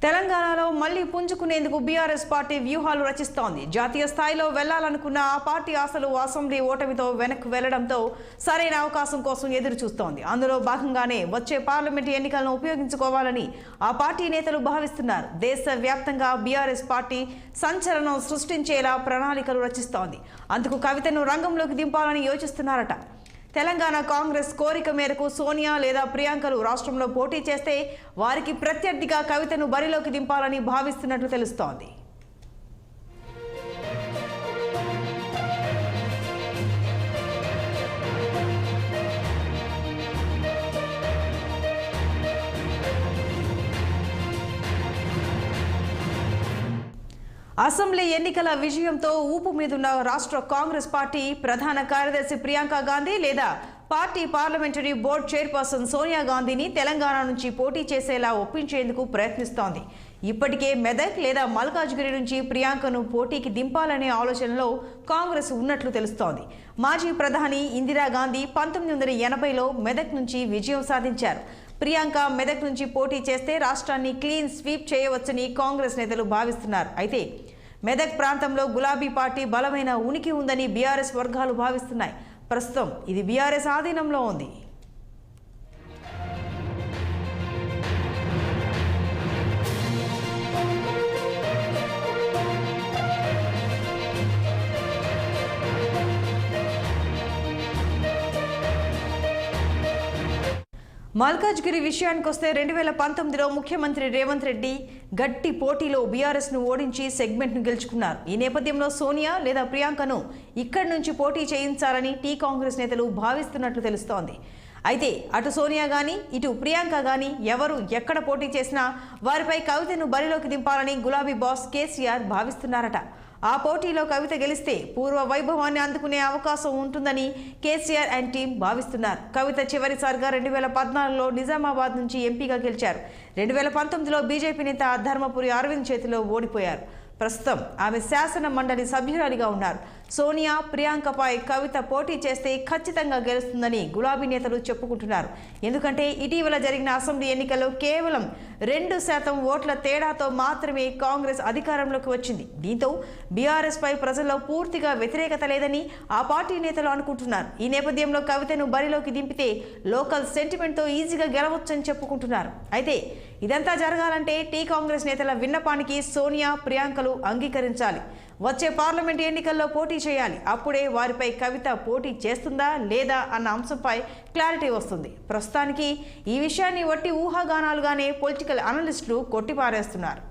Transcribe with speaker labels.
Speaker 1: తెలంగాణలో మళ్లీ పుంజుకునేందుకు BRS party వ్యూహాలు రచిస్తోంది. జాతీయ స్థాయిలో వెళ్లాలనుకున్న ఆ పార్టీ ఆశలు అసెంబ్లీ ఓటమితో వెనక్కి వెళ్లడంతో సరైన అవకాశం కోసం ఎదురు చూస్తోంది. అందులో భాగంగానే వచ్చే పార్లమెంటు ఎన్నికలను ఉపయోగించుకోవాలని ఆ పార్టీ నేతలు భావిస్తున్నారు. దేశవ్యాప్తంగా బీఆర్ఎస్ పార్టీ సంచలనం సృష్టించేలా ప్రణాళికలు రచిస్తోంది. అందుకు కవితను రంగంలోకి దింపాలని యోచిస్తున్నారట. తెలంగాణ కాంగ్రెస్ కోరిక మేరకు సోనియా లేదా ప్రియాంకలు రాష్ట్రంలో పోటీ చేస్తే వారికి ప్రత్యర్థిగా కవితను బరిలోకి దింపాలని భావిస్తున్నట్లు తెలుస్తోంది. అసెంబ్లీ ఎన్నికల విజయంతో ఊపు మీదున్న రాష్ట్ర కాంగ్రెస్ పార్టీ ప్రధాన కార్యదర్శి ప్రియాంక గాంధీ లేదా party parliamentary board chairperson Sonia గాంధీని తెలంగాణ నుంచి పోటీ చేసేలా ఒప్పించేందుకు ప్రయత్నిస్తోంది. ఇప్పటికే మెదక్ లేదా మల్కాజ్గిరి నుంచి ప్రియాంకను పోటీకి దింపాలనే ఆలోచనలో కాంగ్రెస్ ఉన్నట్లు తెలుస్తోంది. మాజీ ప్రధాని ఇందిరాగాంధీ 1980లో మెదక్ నుంచి విజయం సాధించారు. ప్రియాంక మెదక్ నుంచి పోటీ చేస్తే రాష్ట్రాన్ని క్లీన్ స్వీప్ చేయవచ్చని కాంగ్రెస్ నేతలు భావిస్తున్నారు. అయితే మెదక్ ప్రాంతంలో గులాబీ పార్టీ బలమైన ఉనికి ఉందని బీఆర్ఎస్ వర్గాలు భావిస్తున్నాయి. ప్రస్తుతం ఇది బీఆర్ఎస్ ఆధీనంలో ఉంది. మల్కాజ్గిరి విషయానికొస్తే 2019లో ముఖ్యమంత్రి రేవంత్ రెడ్డి గట్టి పోటీలో బీఆర్ఎస్ను ఓడించి సెగ్మెంట్ను గెలుచుకున్నారు. ఈ నేపథ్యంలో సోనియా లేదా ప్రియాంకను ఇక్కడి నుంచి పోటీ చేయించాలని టీ కాంగ్రెస్ నేతలు భావిస్తున్నట్లు తెలుస్తోంది. అయితే అటు సోనియా గానీ ఇటు ప్రియాంక గానీ ఎవరు ఎక్కడ పోటీ చేసినా వారిపై కవితను బరిలోకి దింపాలని గులాబీ బాస్ కేసీఆర్ భావిస్తున్నారట. ఆ పోటీలో కవిత గెలిస్తే పూర్వ వైభవాన్ని అందుకునే అవకాశం ఉంటుందని కేసీఆర్ అండ్ టీం భావిస్తున్నారు. కవిత చివరిసారిగా 2014లో నిజామాబాద్ నుంచి ఎంపీగా గెలిచారు. 2019లో బీజేపీ నేత ధర్మపురి అరవింద్ చేతిలో ఓడిపోయారు. ప్రస్తుతం ఆమె శాసన మండలి సభ్యురాలిగా ఉన్నారు. సోనియా ప్రియాంకపై కవిత పోటీ చేస్తే ఖచ్చితంగా గెలుస్తుందని గులాబీ నేతలు చెప్పుకుంటున్నారు. ఎందుకంటే ఇటీవల జరిగిన అసెంబ్లీ ఎన్నికల్లో కేవలం 2% ఓట్ల తేడాతో మాత్రమే కాంగ్రెస్ అధికారంలోకి వచ్చింది. దీంతో బీఆర్ఎస్ పై ప్రజల్లో పూర్తిగా వ్యతిరేకత లేదని ఆ పార్టీ నేతలు అనుకుంటున్నారు. ఈ నేపథ్యంలో కవితను బరిలోకి దింపితే లోకల్ సెంటిమెంట్తో ఈజీగా గెలవచ్చని చెప్పుకుంటున్నారు. అయితే ఇదంతా జరగాలంటే టీ కాంగ్రెస్ నేతల విన్నపానికి సోనియా ప్రియాంకలు అంగీకరించాలి. వచ్చే పార్లమెంట్ ఎన్నికల్లో పోటీ చేయాలి. అప్పుడే వారిపై కవిత పోటీ చేస్తుందా లేదా అన్న అంశంపై క్లారిటీ వస్తుంది. ప్రస్తుతానికి ఈ విషయాన్ని వట్టి ఊహాగానాలుగానే పొలిటికల్ అనలిస్టులు కొట్టిపారేస్తున్నారు.